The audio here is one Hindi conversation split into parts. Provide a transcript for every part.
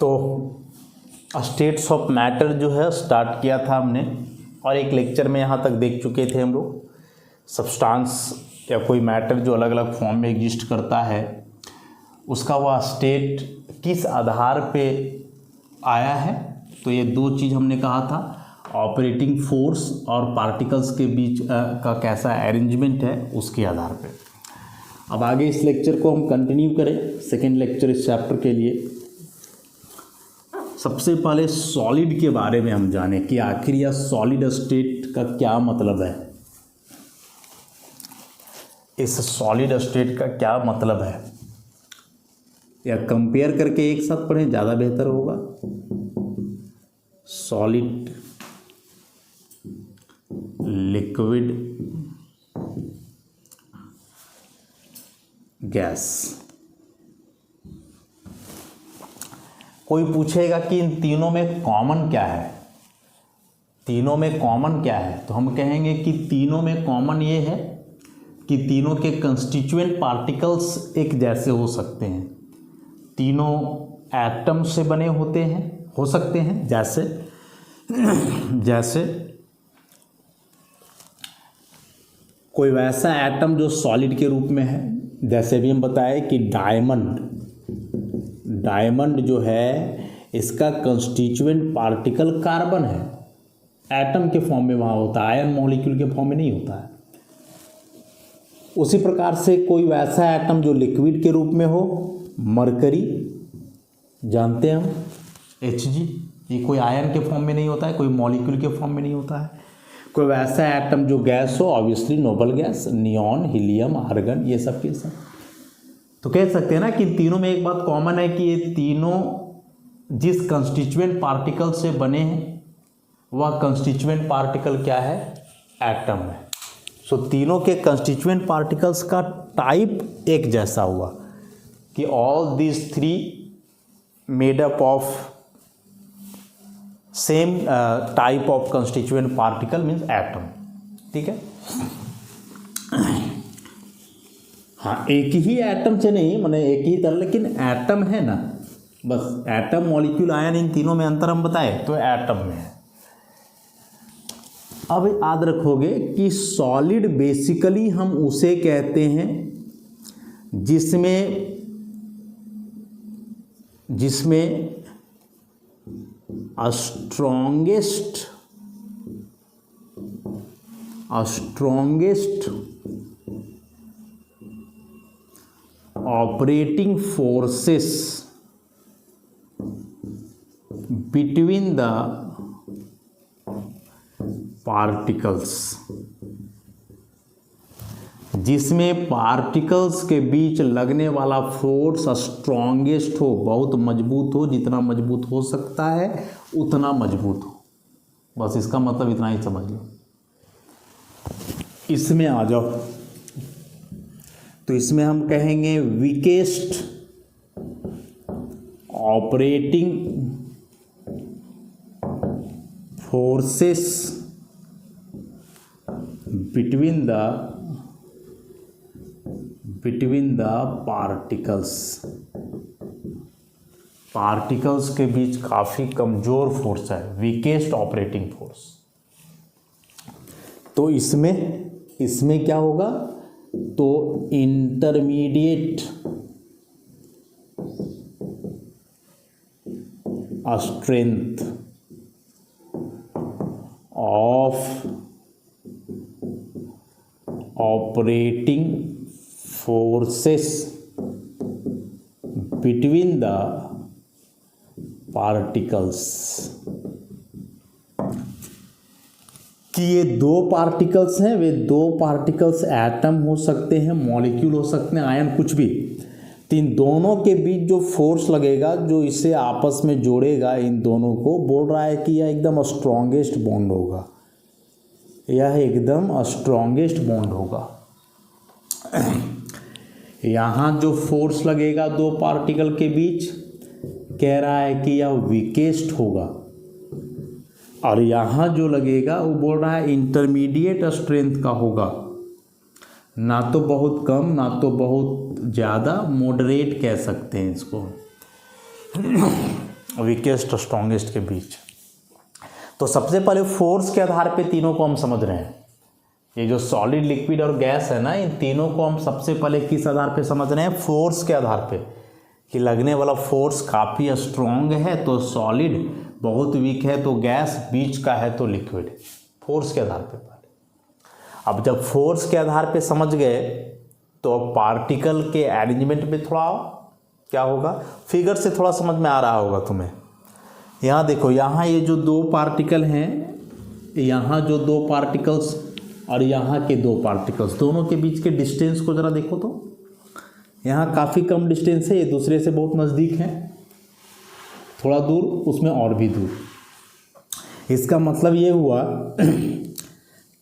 तो स्टेट्स ऑफ मैटर जो है स्टार्ट किया था हमने, और एक लेक्चर में यहाँ तक देख चुके थे हम लोग सब्सटेंस या कोई मैटर जो अलग अलग फॉर्म में एग्जिस्ट करता है उसका वह स्टेट किस आधार पे आया है। तो ये दो चीज़ हमने कहा था, ऑपरेटिंग फोर्स और पार्टिकल्स के बीच का कैसा अरेंजमेंट है उसके आधार पे। अब आगे इस लेक्चर को हम कंटिन्यू करें, सेकेंड लेक्चर इस चैप्टर के लिए। सबसे पहले सॉलिड के बारे में हम जानें कि आखिर यह सॉलिड स्टेट का क्या मतलब है। इस सॉलिड स्टेट का क्या मतलब है, या कंपेयर करके एक साथ पढ़ें ज़्यादा बेहतर होगा। Solid, liquid, gas. कोई पूछेगा कि इन तीनों में कॉमन क्या है, तीनों में कॉमन क्या है, तो हम कहेंगे कि तीनों में कॉमन ये है कि तीनों के कंस्टिट्यूएंट पार्टिकल्स एक जैसे हो सकते हैं, तीनों एटम से बने होते हैं, हो सकते हैं। जैसे कोई वैसा एटम जो सॉलिड के रूप में है, जैसे भी हम बताए कि डायमंड जो है इसका कंस्टिट्यूएंट पार्टिकल कार्बन है, एटम के फॉर्म में वहाँ होता है, आयन मॉलिक्यूल के फॉर्म में नहीं होता है। उसी प्रकार से कोई वैसा एटम जो लिक्विड के रूप में हो, मरकरी जानते हैं हम, Hg, ये कोई आयन के फॉर्म में नहीं होता है, कोई मॉलिक्यूल के फॉर्म में नहीं होता है। कोई वैसा एटम जो गैस हो, obviously noble gas, neon, helium, argon, ये सब के सब। तो कह सकते हैं ना कि तीनों में एक बात कॉमन है कि ये तीनों जिस कंस्टिट्यूएंट पार्टिकल से बने हैं वह कंस्टिट्यूएंट पार्टिकल क्या है, एटम है। सो तीनों के कंस्टिट्यूएंट पार्टिकल्स का टाइप एक जैसा हुआ कि all these three made up of same type of constituent particle means atom. ठीक है, हाँ, एक ही एटम से नहीं, माने एक ही तरह, लेकिन एटम है ना, बस एटम, मॉलिक्यूल, आयन, इन तीनों में अंतर हम बताए तो एटम में है। अब याद रखोगे कि सॉलिड बेसिकली हम उसे कहते हैं जिसमें strongest operating forces between the particles, जिसमें पार्टिकल्स के बीच लगने वाला फोर्स स्ट्रॉन्गेस्ट हो, बहुत मजबूत हो, जितना मजबूत हो सकता है उतना मजबूत हो। बस इसका मतलब इतना ही समझ लो। इसमें आ जाओ, तो इसमें हम कहेंगे weakest operating forces between the particles के बीच काफ़ी कमज़ोर फोर्स है, वीकेस्ट ऑपरेटिंग फोर्स। तो इसमें क्या होगा, तो intermediate strength of operating forces between the particles, कि ये दो पार्टिकल्स हैं, वे दो पार्टिकल्स एटम हो सकते हैं, मॉलिक्यूल हो सकते हैं, आयन, कुछ भी। तो इन दोनों के बीच जो फोर्स लगेगा, जो इसे आपस में जोड़ेगा, इन दोनों को, बोल रहा है कि यह एकदम स्ट्रॉन्गेस्ट बॉन्ड होगा, यह एकदम स्ट्रॉन्गेस्ट बॉन्ड होगा। यहाँ जो फोर्स लगेगा दो पार्टिकल के बीच, कह रहा है कि यह वीकेस्ट होगा, और यहाँ जो लगेगा वो बोल रहा है इंटरमीडिएट स्ट्रेंथ का होगा, ना तो बहुत कम ना तो बहुत ज़्यादा, मॉडरेट कह सकते हैं इसको, वीकेस्ट और स्ट्रॉन्गेस्ट के बीच। तो सबसे पहले फोर्स के आधार पे तीनों को हम समझ रहे हैं। ये जो सॉलिड, लिक्विड और गैस है ना, इन तीनों को हम सबसे पहले किस आधार पे समझ रहे हैं? फोर्स के आधार पे, कि लगने वाला फोर्स काफ़ी स्ट्रॉन्ग है तो सॉलिड, बहुत वीक है तो गैस, बीच का है तो लिक्विड। फोर्स के आधार पे पहले। अब जब फोर्स के आधार पे समझ गए तो पार्टिकल के अरेंजमेंट में थोड़ा क्या होगा, फिगर से थोड़ा समझ में आ रहा होगा तुम्हें। यहाँ देखो, यहाँ ये जो दो पार्टिकल हैं, यहाँ जो दो पार्टिकल्स और यहाँ के दो पार्टिकल्स, दोनों के बीच के डिस्टेंस को ज़रा देखो तो। यहाँ काफ़ी कम डिस्टेंस है, ये दूसरे से बहुत नज़दीक हैं, थोड़ा दूर, उसमें और भी दूर। इसका मतलब ये हुआ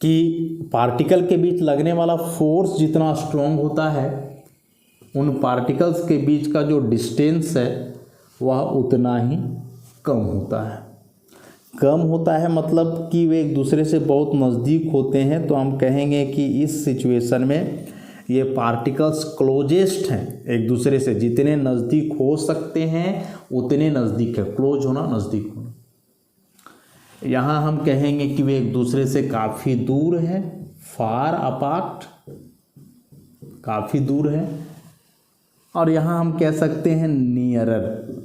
कि पार्टिकल के बीच लगने वाला फोर्स जितना स्ट्रॉन्ग होता है, उन पार्टिकल्स के बीच का जो डिस्टेंस है वह उतना ही कम होता है। कम होता है मतलब कि वे एक दूसरे से बहुत नज़दीक होते हैं, तो हम कहेंगे कि इस सिचुएशन में ये पार्टिकल्स क्लोजेस्ट हैं एक दूसरे से, जितने नज़दीक हो सकते हैं उतने नज़दीक है। क्लोज होना, नज़दीक होना। यहाँ हम कहेंगे कि वे एक दूसरे से काफ़ी दूर हैं, फार अपार्ट, काफ़ी दूर है। और यहाँ हम कह सकते हैं नियरर,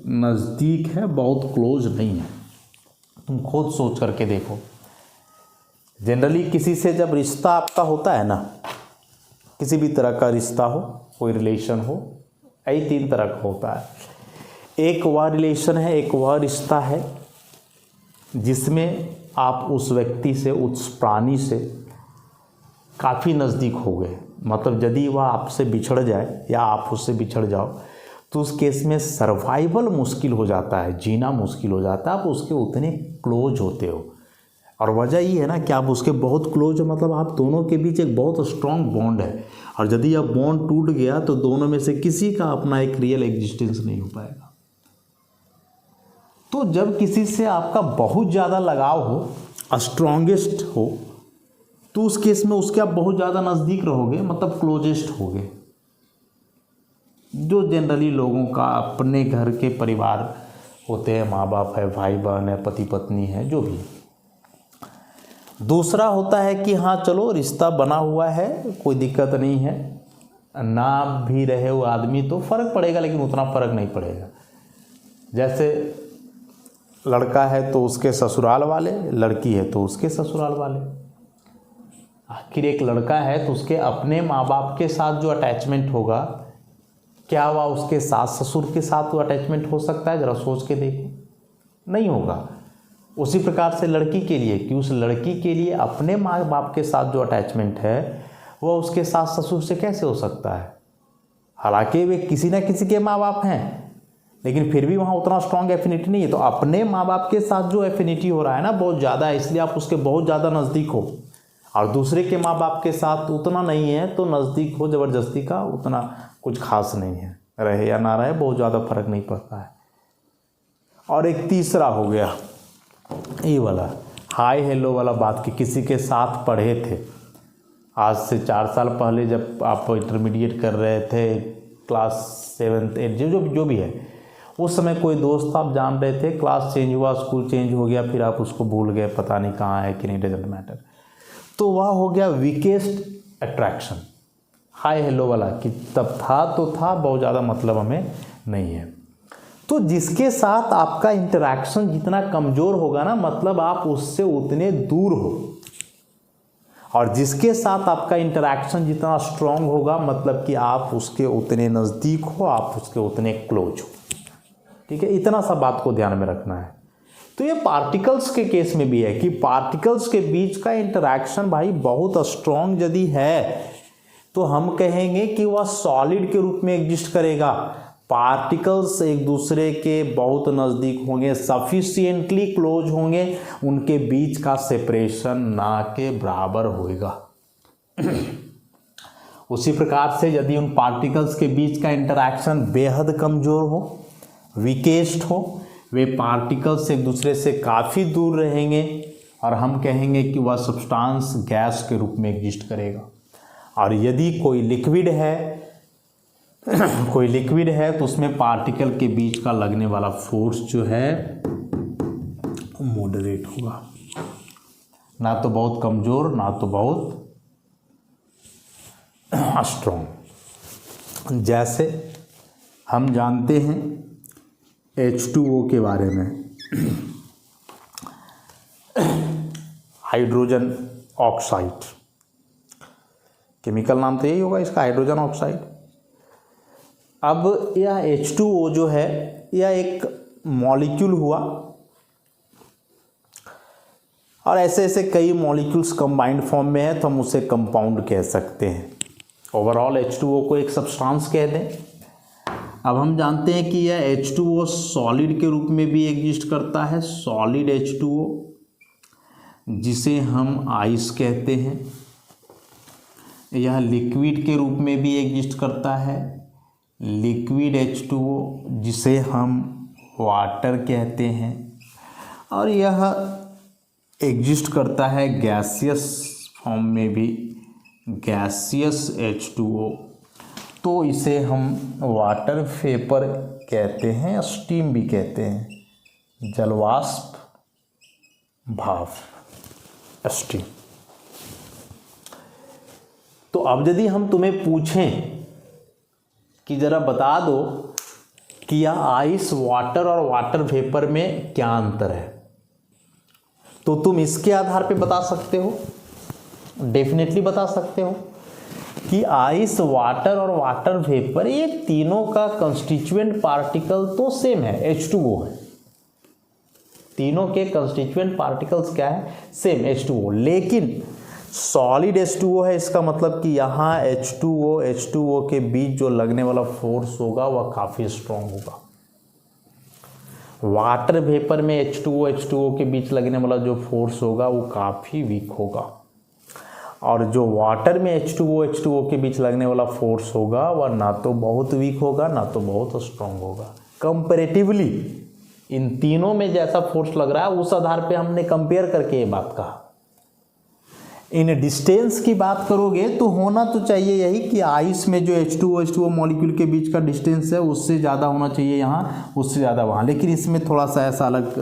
नज़दीक है, बहुत क्लोज नहीं है। तुम खुद सोच करके देखो, जनरली किसी से जब रिश्ता आपका होता है ना, किसी भी तरह का रिश्ता हो, कोई रिलेशन हो, यही तीन तरह का होता है। एक वह रिलेशन है, एक वह रिश्ता है जिसमें आप उस व्यक्ति से, उस प्राणी से काफ़ी नज़दीक हो गए। मतलब यदि वह आपसे बिछड़ जाए या आप उससे बिछड़ जाओ तो उस केस में सर्वाइवल मुश्किल हो जाता है, जीना मुश्किल हो जाता है। आप उसके उतने क्लोज होते हो, और वजह ये है ना कि आप उसके बहुत क्लोज हो, मतलब आप दोनों के बीच एक बहुत स्ट्रॉन्ग बॉन्ड है। और यदि अब बॉन्ड टूट गया तो दोनों में से किसी का अपना एक रियल एग्जिस्टेंस नहीं हो पाएगा। तो जब किसी से आपका बहुत ज़्यादा लगाव हो, स्ट्रॉन्गेस्ट हो, तो उस केस में उसके आप बहुत ज़्यादा नज़दीक रहोगे, मतलब क्लोजेस्ट होगे। जो जनरली लोगों का अपने घर के परिवार होते हैं, माँ बाप है, भाई बहन है, पति पत्नी है, जो भी। दूसरा होता है कि हाँ चलो रिश्ता बना हुआ है, कोई दिक्कत नहीं है, ना भी रहे वो आदमी तो फ़र्क पड़ेगा, लेकिन उतना फ़र्क नहीं पड़ेगा। जैसे लड़का है तो उसके ससुराल वाले, लड़की है तो उसके ससुराल वाले। आखिर एक लड़का है तो उसके अपने माँ बाप के साथ जो अटैचमेंट होगा, क्या वह उसके सास ससुर के साथ वो अटैचमेंट हो सकता है? ज़रा सोच के देखो, नहीं होगा। उसी प्रकार से लड़की के लिए, कि उस लड़की के लिए अपने माँ बाप के साथ जो अटैचमेंट है वह उसके सास ससुर से कैसे हो सकता है? हालांकि वे किसी ना किसी के माँ बाप हैं, लेकिन फिर भी वहाँ उतना स्ट्रॉन्ग एफिनिटी नहीं है। तो अपने माँ बाप के साथ जो एफिनिटी हो रहा है ना, बहुत ज़्यादा है, इसलिए आप उसके बहुत ज़्यादा नज़दीक हो। और दूसरे के माँ बाप के साथ उतना नहीं है तो नज़दीक हो ज़बरदस्ती का, उतना कुछ खास नहीं है, रहे या ना रहे बहुत ज़्यादा फर्क नहीं पड़ता है। और एक तीसरा हो गया ये वाला हाय हेलो वाला बात, कि किसी के साथ पढ़े थे, आज से 4 साल पहले जब आप इंटरमीडिएट कर रहे थे, क्लास 7th 8th जो भी है, उस समय कोई दोस्त आप जान रहे थे, क्लास चेंज हुआ, स्कूल चेंज हो गया, फिर आप उसको भूल गए, पता नहीं कहाँ है कि नहीं, डजंट मैटर। तो वह हो गया वीकेस्ट अट्रैक्शन, हाय हेलो वाला, कि तब था तो था, बहुत ज़्यादा मतलब हमें नहीं है। तो जिसके साथ आपका इंटरैक्शन जितना कमज़ोर होगा ना, मतलब आप उससे उतने दूर हो, और जिसके साथ आपका इंटरैक्शन जितना स्ट्रॉन्ग होगा, मतलब कि आप उसके उतने नज़दीक हो, आप उसके उतने क्लोज हो। ठीक है, इतना सा बात को ध्यान में रखना है। तो ये पार्टिकल्स के केस में भी है कि पार्टिकल्स के बीच का इंटरैक्शन भाई बहुत स्ट्रॉन्ग यदि है तो हम कहेंगे कि वह सॉलिड के रूप में एग्जिस्ट करेगा। पार्टिकल्स एक दूसरे के बहुत नज़दीक होंगे, सफिशिएंटली क्लोज होंगे, उनके बीच का सेपरेशन ना के बराबर होएगा। उसी प्रकार से यदि उन पार्टिकल्स के बीच का इंटरैक्शन बेहद कमज़ोर हो, वीकेस्ट हो, वे पार्टिकल्स एक दूसरे से काफ़ी दूर रहेंगे, और हम कहेंगे कि वह सब्सटेंस गैस के रूप में एग्जिस्ट करेगा। और यदि कोई लिक्विड है तो उसमें पार्टिकल के बीच का लगने वाला फोर्स जो है मॉडरेट होगा, ना तो बहुत कमज़ोर ना तो बहुत स्ट्रॉन्ग। जैसे हम जानते हैं H2O के बारे में, हाइड्रोजन ऑक्साइड, केमिकल नाम तो यही होगा इसका, हाइड्रोजन ऑक्साइड। अब यह H2O जो है यह एक मॉलिक्यूल हुआ और ऐसे ऐसे कई मॉलिक्यूल्स कंबाइंड फॉर्म में है तो हम उसे कंपाउंड कह सकते हैं। ओवरऑल H2O को एक सब्सटेंस कह दें। अब हम जानते हैं कि यह H2O सॉलिड के रूप में भी एग्जिस्ट करता है, सॉलिड H2O जिसे हम आइस कहते हैं। यह लिक्विड के रूप में भी एग्जिस्ट करता है, लिक्विड H2O जिसे हम वाटर कहते हैं। और यह एग्जिस्ट करता है गैसियस फॉर्म में भी, गैसियस H2O, तो इसे हम वाटर वेपर कहते हैं, स्टीम भी कहते हैं, जलवाष्प भाप, स्टीम। तो अब यदि हम तुम्हें पूछें कि जरा बता दो कि यह आइस, वाटर और वाटर वेपर में क्या अंतर है, तो तुम इसके आधार पे बता सकते हो, डेफिनेटली बता सकते हो कि आइस, वाटर और वाटर वेपर ये तीनों का कंस्टिट्यूएंट पार्टिकल तो सेम है, H2O है। तीनों के कंस्टिट्यूएंट पार्टिकल्स क्या है? Same, H2O। लेकिन सॉलिड H2O है, इसका मतलब कि यहाँ H2O के बीच जो लगने वाला फोर्स होगा वह काफ़ी स्ट्रॉन्ग होगा। वाटर वेपर में H2O के बीच लगने वाला जो फोर्स होगा वो काफ़ी वीक होगा, और जो वाटर में H2O के बीच लगने वाला फोर्स होगा वह ना तो बहुत वीक होगा ना तो बहुत स्ट्रॉन्ग होगा। कंपैरेटिवली इन तीनों में जैसा फोर्स लग रहा है उस आधार पे हमने कंपेयर करके ये बात कहा। इन डिस्टेंस की बात करोगे तो होना तो चाहिए यही कि आइस में जो H2O मॉलिक्यूल के बीच का डिस्टेंस है उससे ज़्यादा होना चाहिए यहाँ, उससे ज़्यादा वहाँ। लेकिन इसमें थोड़ा सा ऐसा अलग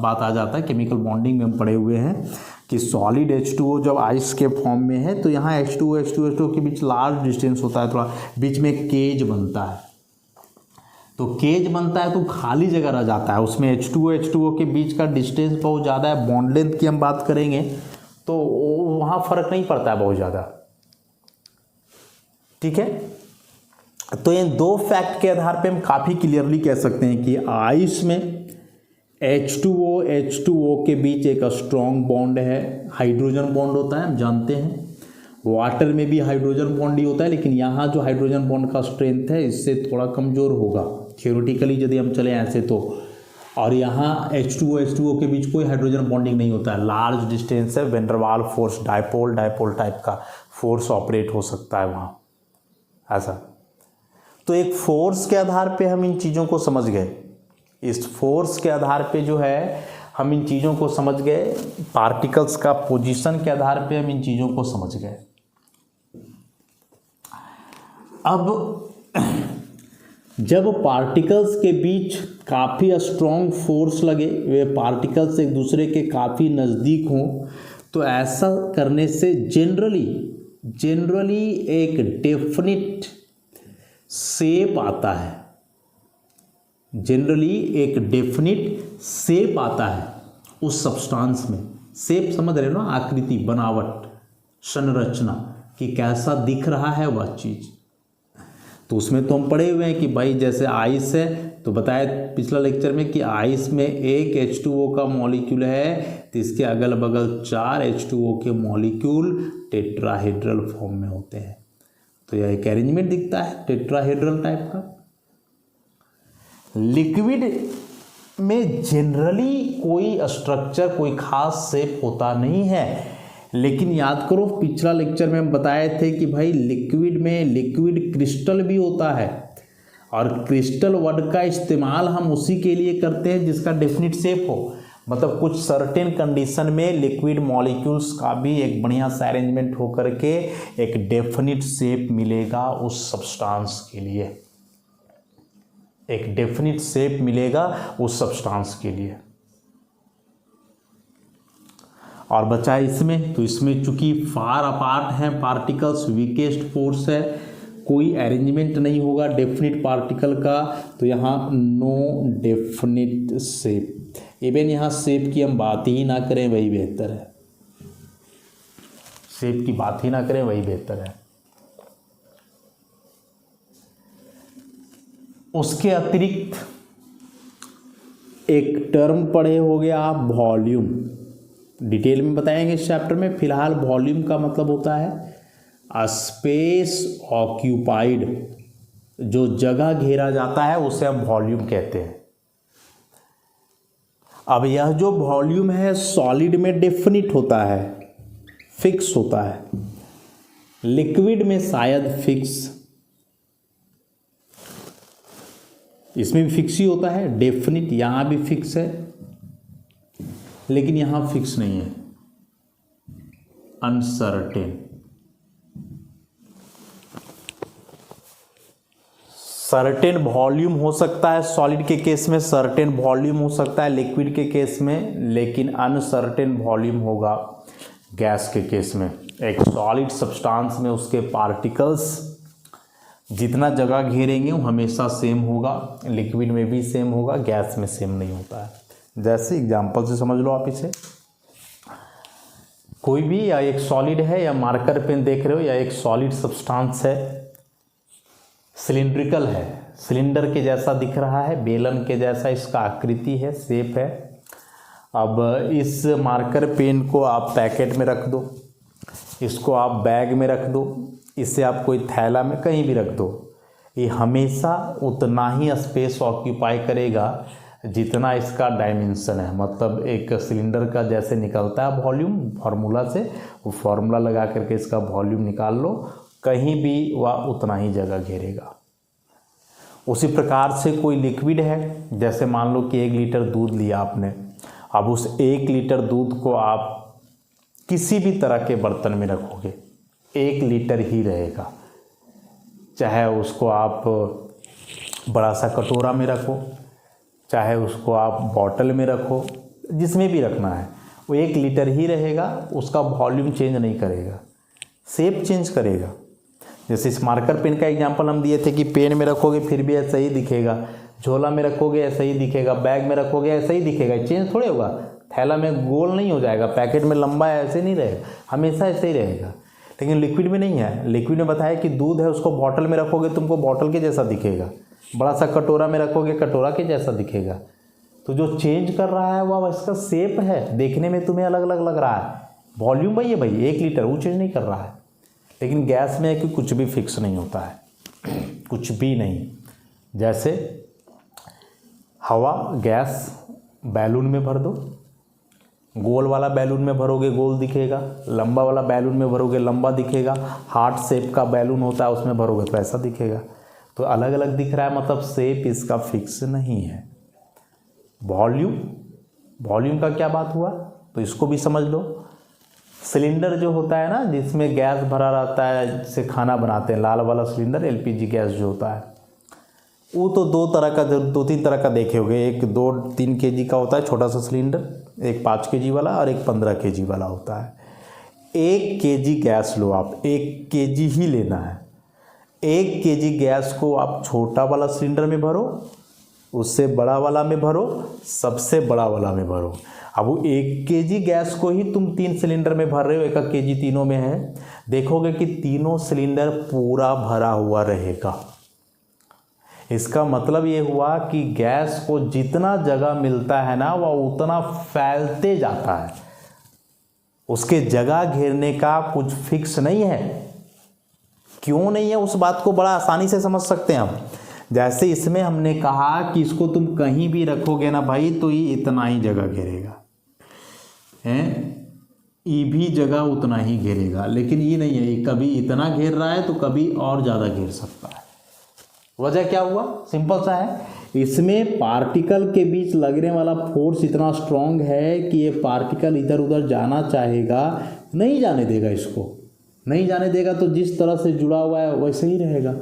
बात आ जाता है, केमिकल बॉन्डिंग में हम पढ़े हुए हैं कि सॉलिड H2O जब आइस के फॉर्म में है तो यहाँ H2O के बीच लार्ज डिस्टेंस होता है, थोड़ा बीच में केज बनता है। तो केज बनता है तो खाली जगह रह जाता है, उसमें H2O के बीच का डिस्टेंस बहुत ज़्यादा है। बॉन्ड लेंथ की हम बात करेंगे तो वहाँ फर्क नहीं पड़ता है बहुत ज़्यादा, ठीक है। तो इन दो फैक्ट के आधार पे हम काफ़ी क्लियरली कह सकते हैं कि आइस में H2O के बीच एक स्ट्रॉन्ग बॉन्ड है, हाइड्रोजन बॉन्ड होता है, हम जानते हैं। वाटर में भी हाइड्रोजन बॉन्ड ही होता है, लेकिन यहाँ जो हाइड्रोजन बॉन्ड का स्ट्रेंथ है इससे थोड़ा कमज़ोर होगा थियोरेटिकली यदि हम चले ऐसे तो। और यहाँ H2O के बीच कोई हाइड्रोजन बॉन्डिंग नहीं होता है, लार्ज डिस्टेंस है, van der Waals force, dipole type का फोर्स ऑपरेट हो सकता है वहाँ, ऐसा। तो एक फोर्स के आधार पे हम इन चीज़ों को समझ गए, इस फोर्स के आधार पे जो है हम इन चीज़ों को समझ गए, पार्टिकल्स का पोजीशन के आधार पे हम इन चीज़ों को समझ गए। अब जब पार्टिकल्स के बीच काफ़ी स्ट्रॉन्ग फोर्स लगे, वे पार्टिकल्स एक दूसरे के काफ़ी नज़दीक हों, तो ऐसा करने से जनरली एक डेफिनिट शेप आता है, जनरली एक डेफिनिट शेप आता है उस सब्सटेंस में। शेप समझ रहे हो ना, आकृति, बनावट, संरचना कि कैसा दिख रहा है वह चीज़। तो उसमें तो हम पढ़े हुए हैं कि भाई जैसे आइस है, तो बताया पिछला लेक्चर में कि आइस में एक H2O का मॉलिक्यूल है तो इसके अगल बगल 4 H2O के मॉलिक्यूल टेट्राहेड्रल फॉर्म में होते हैं। तो यह एक अरेंजमेंट दिखता है टेट्राहेड्रल टाइप का। लिक्विड में जनरली कोई स्ट्रक्चर, कोई खास शेप होता नहीं है, लेकिन याद करो पिछला लेक्चर में हम बताए थे कि भाई लिक्विड में लिक्विड क्रिस्टल भी होता है, और क्रिस्टल वर्ड का इस्तेमाल हम उसी के लिए करते हैं जिसका डेफिनिट शेप हो। मतलब कुछ सर्टेन कंडीशन में लिक्विड मॉलिक्यूल्स का भी एक बढ़िया सा अरेंजमेंट होकर के एक डेफिनिट शेप मिलेगा उस सब्सटेंस के लिए, एक डेफिनिट शेप मिलेगा उस सब्सटेंस के लिए। और बचा इसमें, तो इसमें चूंकि फार अपार्ट हैं पार्टिकल्स, वीकेस्ट फोर्स है, कोई अरेंजमेंट नहीं होगा डेफिनिट पार्टिकल का, तो यहाँ नो डेफिनिट शेप। इवन यहाँ शेप की हम बात ही ना करें वही बेहतर है, शेप की बात ही ना करें वही बेहतर है। उसके अतिरिक्त एक टर्म पढ़े होगे आप, वॉल्यूम। डिटेल में बताएंगे इस चैप्टर में। फिलहाल वॉल्यूम का मतलब होता है स्पेस ऑक्यूपाइड, जो जगह घेरा जाता है उसे हम वॉल्यूम कहते हैं। अब यह जो वॉल्यूम है सॉलिड में डेफिनिट होता है, फिक्स होता है, लिक्विड में शायद फिक्स, इसमें भी फिक्स ही होता है डेफिनिट, यहां भी फिक्स है, लेकिन यहां फिक्स नहीं है, अनसर्टेन। सर्टेन वॉल्यूम हो सकता है सॉलिड के केस में, सर्टेन वॉल्यूम हो सकता है लिक्विड के केस में, लेकिन अनसर्टेन वॉल्यूम होगा गैस के केस में। एक सॉलिड सब्सटेंस में उसके पार्टिकल्स जितना जगह घेरेंगे वो हमेशा सेम होगा, लिक्विड में भी सेम होगा, गैस में सेम नहीं होता है। जैसे एग्जांपल से समझ लो आप इसे, कोई भी या एक सॉलिड है या मार्कर पेन देख रहे हो, या एक सॉलिड सब्सटेंस है, सिलिंड्रिकल है, सिलेंडर के जैसा दिख रहा है, बेलन के जैसा इसका आकृति है, शेप है। अब इस मार्कर पेन को आप पैकेट में रख दो, इसको आप बैग में रख दो, इसे आप कोई थैला में कहीं भी रख दो, ये हमेशा उतना ही स्पेस ऑक्यूपाई करेगा जितना इसका डायमेंशन है। मतलब एक सिलेंडर का जैसे निकलता है वॉल्यूम फार्मूला से, वो फार्मूला लगा करके इसका वॉल्यूम निकाल लो, कहीं भी वह उतना ही जगह घेरेगा। उसी प्रकार से कोई लिक्विड है, जैसे मान लो कि 1 लीटर दूध लिया आपने, अब उस 1 लीटर दूध को आप किसी भी तरह के बर्तन में रखोगे 1 लीटर ही रहेगा, चाहे उसको आप बड़ा सा कटोरा में रखो, चाहे उसको आप बॉटल में रखो, जिसमें भी रखना है वो 1 लीटर ही रहेगा, उसका वॉल्यूम चेंज नहीं करेगा, शेप चेंज करेगा। जैसे इस मार्कर पेन का एग्जांपल हम दिए थे कि पेन में रखोगे फिर भी ऐसा ही दिखेगा, झोला में रखोगे ऐसा ही दिखेगा, बैग में रखोगे ऐसा ही दिखेगा, चेंज थोड़े होगा। थैला में गोल नहीं हो जाएगा, पैकेट में लंबा ऐसे नहीं रहेगा, हमेशा ऐसे ही रहेगा। लेकिन लिक्विड में नहीं है, लिक्विड में बताया कि दूध है, उसको बॉटल में रखोगे तुमको बॉटल के जैसा दिखेगा, बड़ा सा कटोरा में रखोगे कटोरा के जैसा दिखेगा। तो जो चेंज कर रहा है वह इसका शेप है, देखने में तुम्हें अलग अलग लग रहा है, वॉल्यूम भाई है भाई 1 लीटर, वो चेंज नहीं कर रहा है। लेकिन गैस में है कि कुछ भी फिक्स नहीं होता है, कुछ भी नहीं। जैसे हवा, गैस बैलून में भर दो, गोल वाला बैलून में भरोगे गोल दिखेगा, लंबा वाला बैलून में भरोगे लंबा दिखेगा, हार्ट शेप का बैलून होता है उसमें भरोगे तो ऐसा दिखेगा। तो अलग अलग दिख रहा है, मतलब शेप इसका फिक्स नहीं है। वॉल्यूम का क्या बात हुआ, तो इसको भी समझ लो। सिलेंडर जो होता है ना, जिसमें गैस भरा रहता है, जिससे खाना बनाते हैं, लाल वाला सिलेंडर एलपीजी गैस जो होता है, वो तो 2-3 तरह का देखे होंगे। एक 2-3 kg का होता है छोटा सा सिलेंडर, एक 5 kg वाला और एक 15 kg वाला होता है। 1 kg गैस लो आप, 1 kg ही लेना है। 1 kg गैस को आप छोटा वाला सिलेंडर में भरो, उससे बड़ा वाला में भरो, सबसे बड़ा वाला में भरो। अब वो 1 kg गैस को ही तुम 3 सिलेंडर में भर रहे हो, 1 kg तीनों में है, देखोगे कि तीनों सिलेंडर पूरा भरा हुआ रहेगा। इसका मतलब ये हुआ कि गैस को जितना जगह मिलता है ना, वह उतना फैलते जाता है, उसके जगह घेरने का कुछ फिक्स नहीं है। क्यों नहीं है उस बात को बड़ा आसानी से समझ सकते हैं हम। जैसे इसमें हमने कहा कि इसको तुम कहीं भी रखोगे ना भाई, तो ये इतना ही जगह घेरेगा, ये भी जगह उतना ही घेरेगा। लेकिन ये नहीं है, ये कभी इतना घेर रहा है तो कभी और ज़्यादा घेर सकता है। वजह क्या हुआ, सिंपल सा है, इसमें पार्टिकल के बीच लगने वाला फोर्स इतना स्ट्रांग है कि ये पार्टिकल इधर उधर जाना चाहेगा, नहीं जाने देगा, इसको नहीं जाने देगा, तो जिस तरह से जुड़ा हुआ है वैसे ही रहेगा।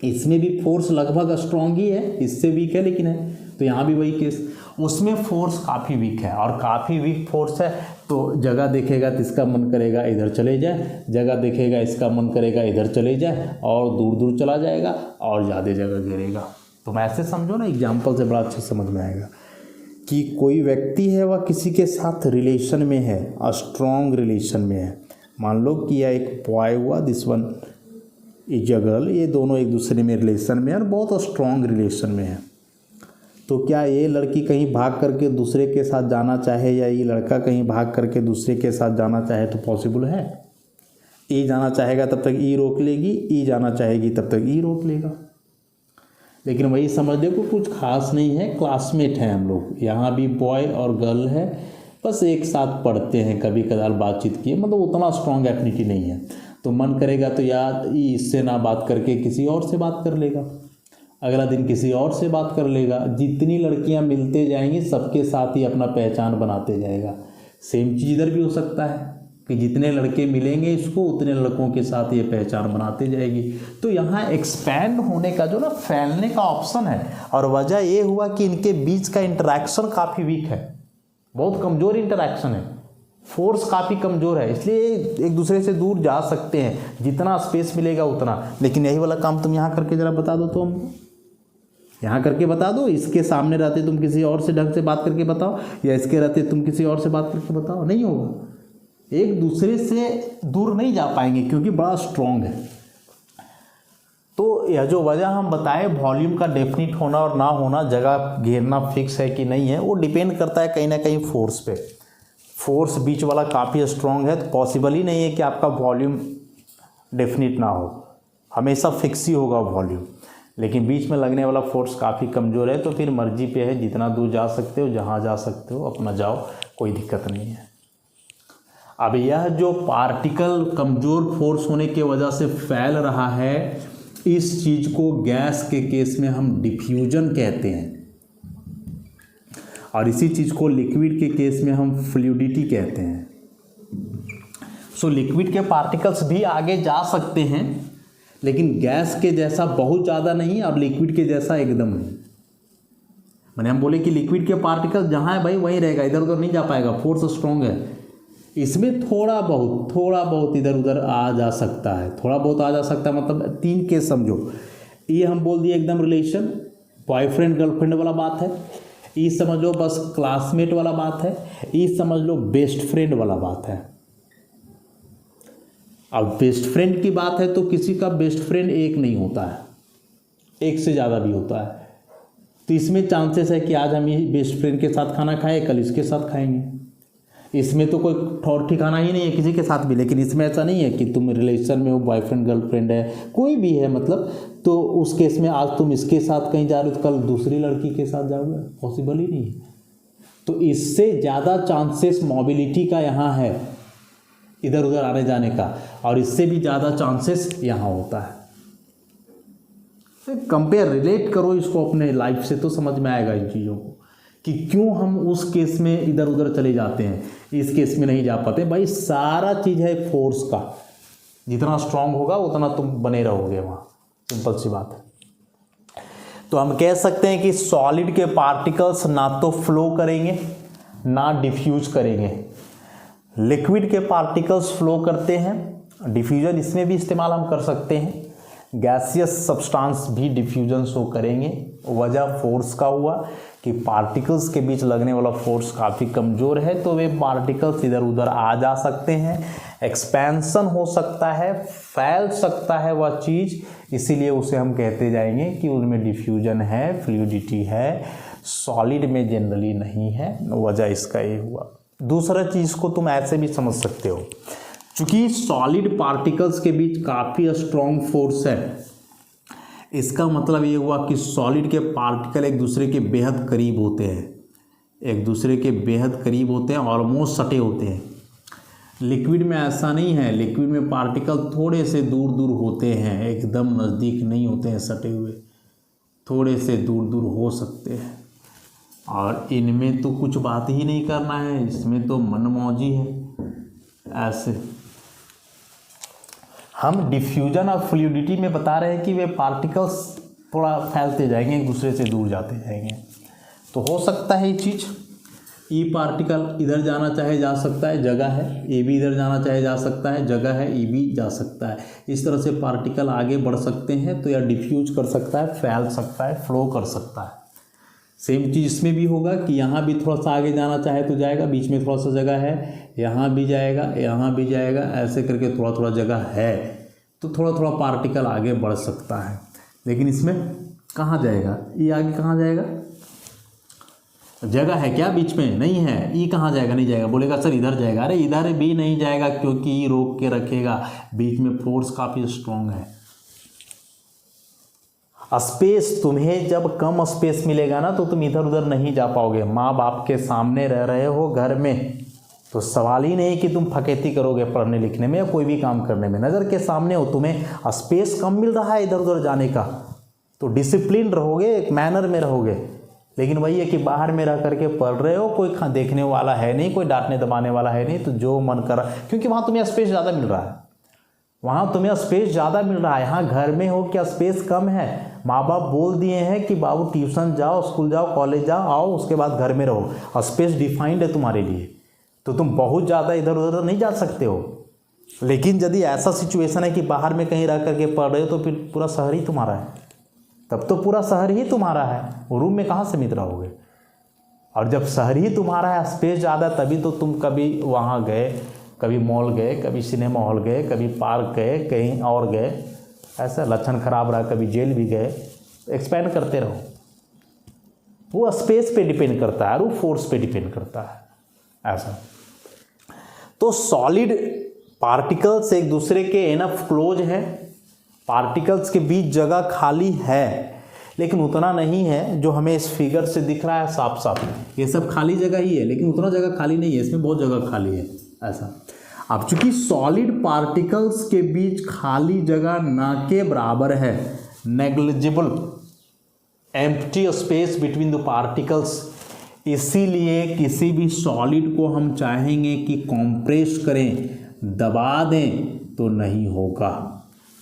इसमें भी फोर्स लगभग स्ट्रांग ही है, इससे वीक है लेकिन है, तो यहाँ भी वही केस, उसमें फोर्स काफ़ी वीक है और काफ़ी वीक फोर्स है, तो जगह देखेगा तो इसका मन करेगा इधर चले जाए, जगह देखेगा इसका मन करेगा इधर चले जाए, और दूर दूर चला जाएगा और ज़्यादा जगह घेरेगा। तो मैं ऐसे समझो ना, एग्जाम्पल से बड़ा अच्छे समझ में आएगा कि कोई व्यक्ति है वह किसी के साथ रिलेशन में है, स्ट्रॉन्ग रिलेशन में है। मान लो कि यह एक बॉय हुआ, this one is a girl, ये दोनों एक दूसरे में रिलेशन में है और बहुत स्ट्रॉन्ग रिलेशन में है। तो क्या ये लड़की कहीं भाग करके दूसरे के साथ जाना चाहे या ये लड़का कहीं भाग करके दूसरे के साथ जाना चाहे तो पॉसिबल है? ई जाना चाहेगा तब तक ई रोक लेगी, ई जाना चाहेगी तब तक ई रोक लेगा। लेकिन वही समझ देखो कुछ खास नहीं है, क्लासमेट हैं हम लोग, यहाँ भी बॉय और गर्ल है, बस एक साथ पढ़ते हैं, कभी कदार बातचीत किए, मतलब उतना स्ट्रॉन्ग एफिनिटी नहीं है। तो मन करेगा तो यार इससे ना बात करके किसी और से बात कर लेगा, अगला दिन किसी और से बात कर लेगा। जितनी लड़कियां मिलते जाएंगी सबके साथ ही अपना पहचान बनाते जाएगा। सेम चीज़ इधर भी हो सकता है कि जितने लड़के मिलेंगे इसको उतने लड़कों के साथ ये पहचान बनाते जाएगी। तो यहाँ एक्सपैंड होने का जो ना फैलने का ऑप्शन है, और वजह ये हुआ कि इनके बीच का इंटरेक्शन काफ़ी वीक है, बहुत कमज़ोर इंटरेक्शन है, फोर्स काफ़ी कमज़ोर है, इसलिए एक दूसरे से दूर जा सकते हैं जितना स्पेस मिलेगा उतना। लेकिन यही वाला काम तुम यहाँ करके ज़रा बता दो, तो हम यहाँ करके बता दो, इसके सामने रहते तुम किसी और से ढंग से बात करके बताओ, या इसके रहते तुम किसी और से बात करके बताओ, नहीं होगा। एक दूसरे से दूर नहीं जा पाएंगे क्योंकि बड़ा स्ट्रॉन्ग है। तो यह जो वजह हम बताए वॉल्यूम का डेफिनिट होना और ना होना, जगह घेरना फिक्स है कि नहीं है, वो डिपेंड करता है कहीं ना कहीं फोर्स पे। फोर्स बीच वाला काफ़ी स्ट्रॉन्ग है तो पॉसिबल ही नहीं है कि आपका वॉल्यूम डेफिनिट ना हो, हमेशा फिक्स ही होगा वॉल्यूम। लेकिन बीच में लगने वाला फोर्स काफ़ी कमज़ोर है, तो फिर मर्जी पे है, जितना दूर जा सकते हो, जहाँ जा सकते हो अपना जाओ, कोई दिक्कत नहीं है। अब यह जो पार्टिकल कमज़ोर फोर्स होने की वजह से फैल रहा है, इस चीज़ को गैस के केस में हम डिफ्यूजन कहते हैं, और इसी चीज़ को लिक्विड के केस में हम फ्लूइडिटी कहते हैं। सो लिक्विड के पार्टिकल्स भी आगे जा सकते हैं, लेकिन गैस के जैसा बहुत ज़्यादा नहीं और लिक्विड के जैसा एकदम नहीं। मैंने हम बोले कि लिक्विड के पार्टिकल जहाँ है भाई वहीं रहेगा, इधर उधर नहीं जा पाएगा, फोर्स स्ट्रॉन्ग है। इसमें थोड़ा बहुत इधर उधर आ जा सकता है, थोड़ा बहुत आ जा सकता है, मतलब तीन केस समझो। ये हम बोल दिए एकदम रिलेशन, बॉयफ्रेंड गर्लफ्रेंड वाला बात है, ये समझ लो बस क्लासमेट वाला बात है, ये समझ लो बेस्ट फ्रेंड वाला बात है। अब बेस्ट फ्रेंड की बात है तो किसी का बेस्ट फ्रेंड एक नहीं होता है, एक से ज़्यादा भी होता है। तो इसमें चांसेस है कि आज हम ये बेस्ट फ्रेंड के साथ खाना खाएं, कल इसके साथ खाएंगे। इसमें तो कोई ठौर ठिकाना ही नहीं है किसी के साथ भी। लेकिन इसमें ऐसा नहीं है कि तुम रिलेशन में हो, बॉयफ्रेंड गर्लफ्रेंड है, कोई भी है मतलब, तो उस केस में आज तुम इसके साथ कहीं जा रहे हो तो कल दूसरी लड़की के साथ जाओगे, पॉसिबल ही नहीं है। तो इससे ज़्यादा चांसेस मोबिलिटी का यहाँ है, इधर उधर आने जाने का, और इससे भी ज़्यादा चांसेस यहाँ होता है। कंपेयर रिलेट करो इसको अपने लाइफ से तो समझ में आएगा इन चीज़ों को कि क्यों हम उस केस में इधर उधर चले जाते हैं, इस केस में नहीं जा पाते। भाई सारा चीज़ है फोर्स का, जितना स्ट्रांग होगा उतना तुम बने रहोगे वहाँ, सिंपल सी बात है। तो हम कह सकते हैं कि सॉलिड के पार्टिकल्स ना तो फ्लो करेंगे ना डिफ्यूज करेंगे। लिक्विड के पार्टिकल्स फ्लो करते हैं, डिफ्यूजन इसमें भी इस्तेमाल हम कर सकते हैं। गैसियस सब्सटेंस भी डिफ्यूजन शो करेंगे। वजह फोर्स का हुआ कि पार्टिकल्स के बीच लगने वाला फोर्स काफ़ी कमज़ोर है, तो वे पार्टिकल्स इधर उधर आ जा सकते हैं, एक्सपेंशन हो सकता है, फैल सकता है वह चीज़, इसीलिए उसे हम कहते जाएंगे कि उनमें डिफ्यूजन है, फ्लूइडिटी है। सॉलिड में जनरली नहीं है, वजह इसका ये हुआ। दूसरा चीज़ को तुम ऐसे भी समझ सकते हो, चूँकि सॉलिड पार्टिकल्स के बीच काफ़ी स्ट्रॉन्ग फोर्स है, इसका मतलब ये हुआ कि सॉलिड के पार्टिकल एक दूसरे के बेहद करीब होते हैं, एक दूसरे के बेहद करीब होते हैं, ऑलमोस्ट सटे होते हैं। लिक्विड में ऐसा नहीं है, लिक्विड में पार्टिकल थोड़े से दूर दूर होते हैं, एकदम नज़दीक नहीं होते हैं सटे हुए। थोड़े से दूर दूर हो सकते हैं, और इनमें तो कुछ बात ही नहीं करना है, इसमें तो मनमौजी है। ऐसे हम डिफ्यूजन और फ्लूइडिटी में बता रहे हैं कि वे पार्टिकल्स थोड़ा फैलते जाएंगे, एक दूसरे से दूर जाते जाएंगे। तो हो सकता है ये चीज़, ई पार्टिकल इधर जाना चाहे जा सकता है, जगह है, ए भी इधर जाना चाहे जा सकता है, जगह है, ई भी जा सकता है। इस तरह से पार्टिकल आगे बढ़ सकते हैं, तो या डिफ्यूज कर सकता है, फैल सकता है, फ्लो कर सकता है। सेम चीज़ इसमें भी होगा कि यहाँ भी थोड़ा सा आगे जाना चाहे तो जाएगा, बीच में थोड़ा सा जगह है, यहाँ भी जाएगा, यहाँ भी जाएगा, ऐसे करके थोड़ा थोड़ा जगह है, तो थोड़ा थोड़ा पार्टिकल आगे बढ़ सकता है। लेकिन इसमें कहाँ जाएगा, ये आगे कहाँ जाएगा, जगह है क्या बीच में, नहीं है, ई कहाँ जाएगा, नहीं जाएगा, बोलेगा सर इधर जाएगा, अरे इधर भी नहीं जाएगा क्योंकि ई रोक के रखेगा, बीच में फोर्स काफ़ी स्ट्रॉन्ग है। स्पेस, तुम्हें जब कम स्पेस मिलेगा ना तो तुम इधर उधर नहीं जा पाओगे। माँ बाप के सामने रह रहे हो घर में, तो सवाल ही नहीं कि तुम फकेती करोगे पढ़ने लिखने में या कोई भी काम करने में। नज़र के सामने हो, तुम्हें स्पेस कम मिल रहा है इधर उधर जाने का, तो डिसिप्लिन रहोगे, एक मैनर में रहोगे। लेकिन वही है कि बाहर में रह करके पढ़ रहे हो, कोई देखने वाला है नहीं, कोई डांटने दबाने वाला है नहीं, तो जो मन कर रहा, क्योंकि वहाँ तुम्हें स्पेस ज़्यादा मिल रहा है, वहाँ तुम्हें स्पेस ज़्यादा मिल रहा है। यहाँ घर में हो क्या स्पेस कम है, माँ बाप बोल दिए हैं कि बाबू ट्यूशन जाओ, स्कूल जाओ, कॉलेज जाओ, आओ, उसके बाद घर में रहो। स्पेस डिफाइंड है तुम्हारे लिए, तो तुम बहुत ज़्यादा इधर उधर नहीं जा सकते हो। लेकिन यदि ऐसा सिचुएशन है कि बाहर में कहीं रह करके पढ़ रहे हो, तो फिर पूरा शहर ही तुम्हारा है, तब तो पूरा शहर ही तुम्हारा है, वो रूम में कहाँ सीमित रहोगे। और जब शहर ही तुम्हारा है, स्पेस ज़्यादा, तभी तो तुम कभी वहाँ गए, कभी मॉल गए, कभी सिनेमा हॉल गए, कभी पार्क गए, कहीं और गए, ऐसा लक्षण खराब रहा कभी जेल भी गए। एक्सपेंड करते रहो, वो स्पेस पे डिपेंड करता है और वो फोर्स पे डिपेंड करता है ऐसा। तो सॉलिड पार्टिकल्स एक दूसरे के इनफ क्लोज हैं, पार्टिकल्स के बीच जगह खाली है, लेकिन उतना नहीं है जो हमें इस फिगर से दिख रहा है साफ साफ। ये सब खाली जगह ही है, लेकिन उतना जगह खाली नहीं है, इसमें बहुत जगह खाली है ऐसा। अब चूंकि सॉलिड पार्टिकल्स के बीच खाली जगह ना के बराबर है, negligible empty space between the particles, इसीलिए किसी भी सॉलिड को हम चाहेंगे कि कॉम्प्रेस करें, दबा दें, तो नहीं होगा।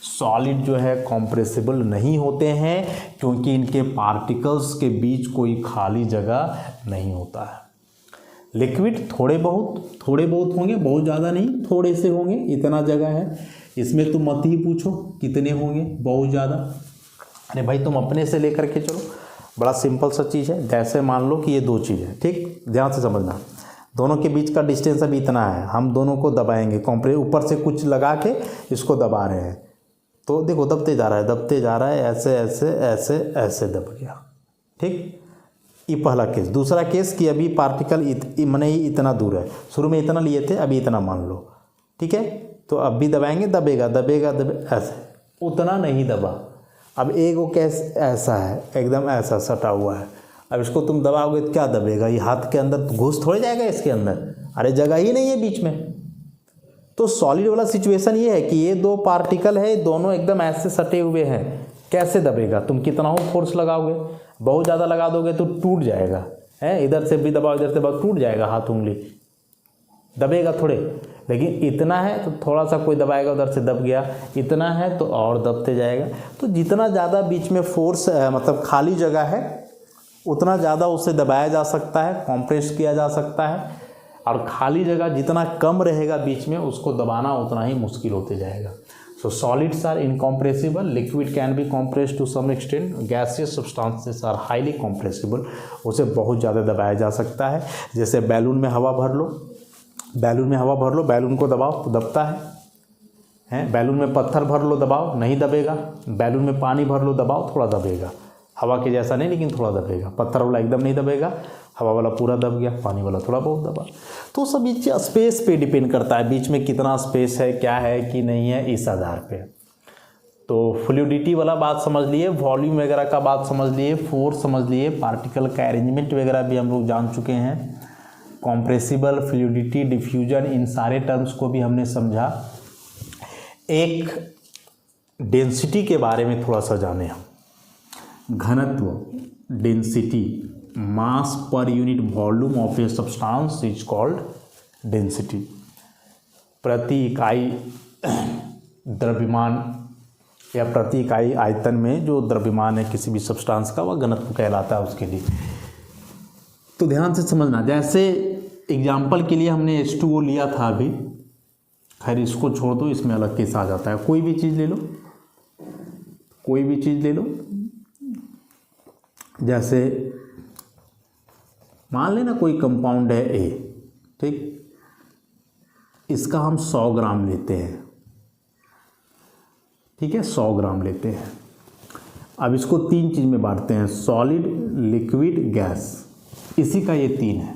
सॉलिड जो है कॉम्प्रेसिबल नहीं होते हैं, क्योंकि इनके पार्टिकल्स के बीच कोई खाली जगह नहीं होता है। लिक्विड थोड़े बहुत होंगे, बहुत ज़्यादा नहीं, थोड़े से होंगे, इतना जगह है। इसमें तुम मत ही पूछो कितने होंगे, बहुत ज़्यादा। अरे भाई तुम अपने से लेकर के चलो, बड़ा सिंपल सा चीज़ है। जैसे मान लो कि ये दो चीज़ है, ठीक, ध्यान से समझना, दोनों के बीच का डिस्टेंस अभी इतना है, हम दोनों को दबाएंगे, कॉम्प्रेस ऊपर से कुछ लगा के इसको दबा रहे हैं, तो देखो दबते जा रहा है, ऐसे ऐसे ऐसे ऐसे दब गया, ठीक। ये पहला केस। दूसरा केस कि अभी पार्टिकल मने ही इतना दूर है, शुरू में इतना लिए थे, अभी इतना मान लो, ठीक है, तो अब भी दबाएंगे, दबेगा ऐसे, उतना नहीं दबा। अब एक वो केस ऐसा है, एकदम ऐसा सटा हुआ है, अब इसको तुम दबाओगे तो क्या दबेगा, ये हाथ के अंदर घुस थोड़े जाएगा इसके अंदर, अरे जगह ही नहीं है बीच में। तो सॉलिड वाला सिचुएशन ये है कि ये दो पार्टिकल है, दोनों एकदम ऐसे सटे हुए हैं, कैसे दबेगा, तुम कितना हो फोर्स लगाओगे, बहुत ज़्यादा लगा दोगे तो टूट जाएगा, है, इधर से भी दबाओ, इधर से दबाओ, टूट जाएगा हाथ उंगली, दबेगा थोड़े। लेकिन इतना है तो थोड़ा सा कोई दबाएगा, उधर से दब गया, इतना है तो और दबते जाएगा। तो जितना ज़्यादा बीच में फोर्स मतलब खाली जगह है, उतना ज़्यादा उसे दबाया जा सकता है, कॉम्प्रेस किया जा सकता है, और खाली जगह जितना कम रहेगा बीच में, उसको दबाना उतना ही मुश्किल होते जाएगा। So solids are incompressible, liquid can be compressed to some extent, gaseous substances are highly compressible, उसे बहुत ज़्यादा दबाया जा सकता है। जैसे बैलून में हवा भर लो, बैलून को दबाओ तो दबता है, बैलून में पत्थर भर लो दबाओ, नहीं दबेगा, बैलून में पानी भर लो दबाओ, थोड़ा दबेगा, हवा के जैसा नहीं लेकिन थोड़ा दबेगा, पत्थर वाला एकदम नहीं दबेगा, हवा वाला पूरा दब गया, पानी वाला थोड़ा बहुत दबा। तो सब ये स्पेस पे डिपेंड करता है, बीच में कितना स्पेस है, क्या है कि नहीं है, इस आधार पे। तो फ्लूइडिटी वाला बात समझ लिए, वॉल्यूम वगैरह का बात समझ लिए, फोर्स समझ लिए, पार्टिकल का अरेंजमेंट वगैरह भी हम लोग जान चुके हैं, कॉम्प्रेसिबल, फ्लूइडिटी, डिफ्यूजन, इन सारे टर्म्स को भी हमने समझा। एक डेंसिटी के बारे में थोड़ा सा जाने हम, घनत्व density mass per unit volume of a substance is called density. प्रति इकाई द्रव्यमान या प्रति इकाई आयतन में जो द्रव्यमान है किसी भी सब्सटेंस का, वह घनत्व कहलाता है उसके लिए। तो ध्यान से समझना, जैसे एग्जाम्पल के लिए हमने H2O लिया था अभी, खैर इसको छोड़ दो, इसमें अलग केस आ जाता है। कोई भी चीज़ ले लो, कोई भी चीज़ ले लो, जैसे मान लेना कोई कंपाउंड है A, ठीक, इसका हम 100 ग्राम लेते हैं, ठीक है, 100 ग्राम लेते हैं। अब इसको 3 चीज़ में बांटते हैं, सॉलिड, लिक्विड, गैस। इसी का ये 3 है।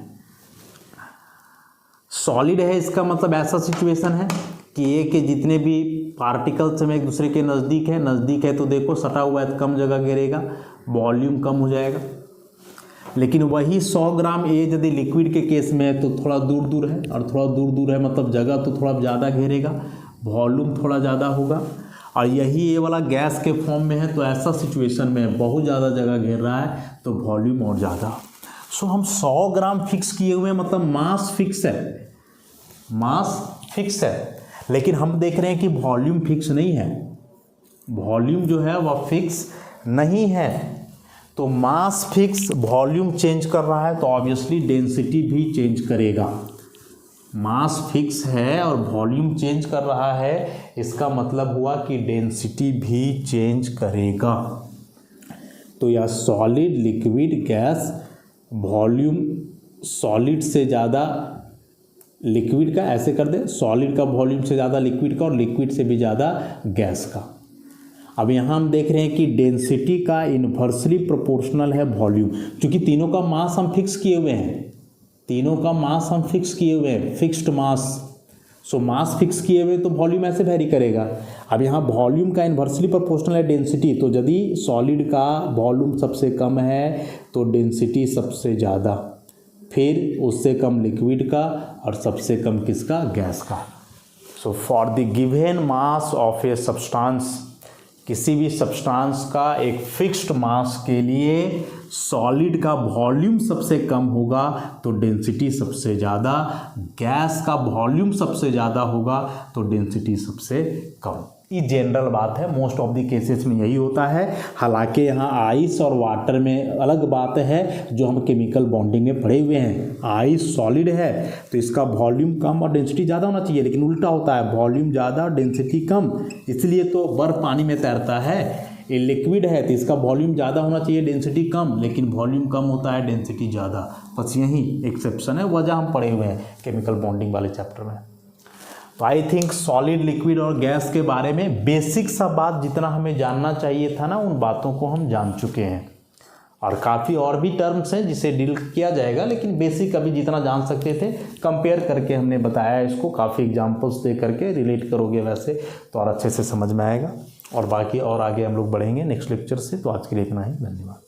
सॉलिड है, इसका मतलब ऐसा सिचुएशन है कि ए के जितने भी पार्टिकल्स हैं एक दूसरे के नज़दीक है तो देखो सटा हुआ है तो कम जगह घेरेगा, वॉल्यूम कम हो जाएगा। लेकिन वही 100 ग्राम ए यदि लिक्विड के केस में है तो थोड़ा दूर दूर है, और थोड़ा दूर दूर है मतलब जगह तो थोड़ा ज़्यादा घेरेगा, वॉल्यूम थोड़ा ज़्यादा होगा। और यही ए वाला गैस के फॉर्म में है तो ऐसा सिचुएशन में बहुत ज़्यादा जगह घेर रहा है तो वॉल्यूम और ज़्यादा। सो हम 100 ग्राम फिक्स किए हुए हैं, मतलब मास फिक्स है, मास फिक्स है। लेकिन हम देख रहे हैं कि वॉल्यूम फिक्स नहीं है, वॉल्यूम जो है वह फिक्स नहीं है। तो मास फिक्स, वॉल्यूम चेंज कर रहा है तो ऑब्वियसली डेंसिटी भी चेंज करेगा। मास फिक्स है और वॉल्यूम चेंज कर रहा है, इसका मतलब हुआ कि डेंसिटी भी चेंज करेगा। तो यह solid, liquid, gas, volume solid से ज़्यादा लिक्विड का, ऐसे कर दे, सॉलिड का वॉल्यूम से ज़्यादा लिक्विड का और लिक्विड से भी ज़्यादा गैस का। अब यहाँ हम देख रहे हैं कि डेंसिटी का इन्वर्सली प्रोपोर्शनल है वॉल्यूम, क्योंकि तीनों का मास हम फिक्स किए हुए हैं, तीनों का मास हम फिक्स किए हुए हैं, फिक्स्ड मास। सो मास फिक्स किए हुए तो वॉल्यूम ऐसे वैरी करेगा। अब यहाँ वॉल्यूम का इन्वर्सली प्रोपोर्शनल है डेंसिटी, तो यदि सॉलिड का वॉल्यूम सबसे कम है तो डेंसिटी सबसे ज़्यादा, फिर उससे कम लिक्विड का और सबसे कम किसका, गैस का। So for the given mass of a substance, किसी भी सब्सटेंस का एक फिक्स्ड मास के लिए सॉलिड का वॉल्यूम सबसे कम होगा तो डेंसिटी सबसे ज़्यादा, गैस का वॉल्यूम सबसे ज़्यादा होगा तो डेंसिटी सबसे कम। ये जनरल बात है, मोस्ट ऑफ द केसेस में यही होता है। हालांकि यहाँ आइस और वाटर में अलग बात है, जो हम केमिकल बॉन्डिंग में पढ़े हुए हैं। आइस सॉलिड है तो इसका वॉल्यूम कम और डेंसिटी ज़्यादा होना चाहिए, लेकिन उल्टा होता है, वॉल्यूम ज़्यादा और डेंसिटी कम। इसलिए तो बर्फ़ पानी में तैरता है। ये लिक्विड है तो इसका वॉल्यूम ज़्यादा होना चाहिए, डेंसिटी कम, लेकिन वॉल्यूम कम होता है, डेंसिटी ज़्यादा। बस यही एक्सेप्शन है, वजह हम पढ़े हुए हैं केमिकल बॉन्डिंग वाले चैप्टर में। तो आई थिंक सॉलिड, लिक्विड और गैस के बारे में बेसिक सा बात जितना हमें जानना चाहिए था ना, उन बातों को हम जान चुके हैं। और काफ़ी और भी टर्म्स हैं जिसे डील किया जाएगा, लेकिन बेसिक अभी जितना जान सकते थे कंपेयर करके हमने बताया इसको, काफ़ी एग्जांपल्स दे करके रिलेट करोगे वैसे तो और अच्छे से समझ में आएगा। और बाकी और आगे हम लोग बढ़ेंगे नेक्स्ट लेक्चर से। तो आज के लिए इतना ही, धन्यवाद।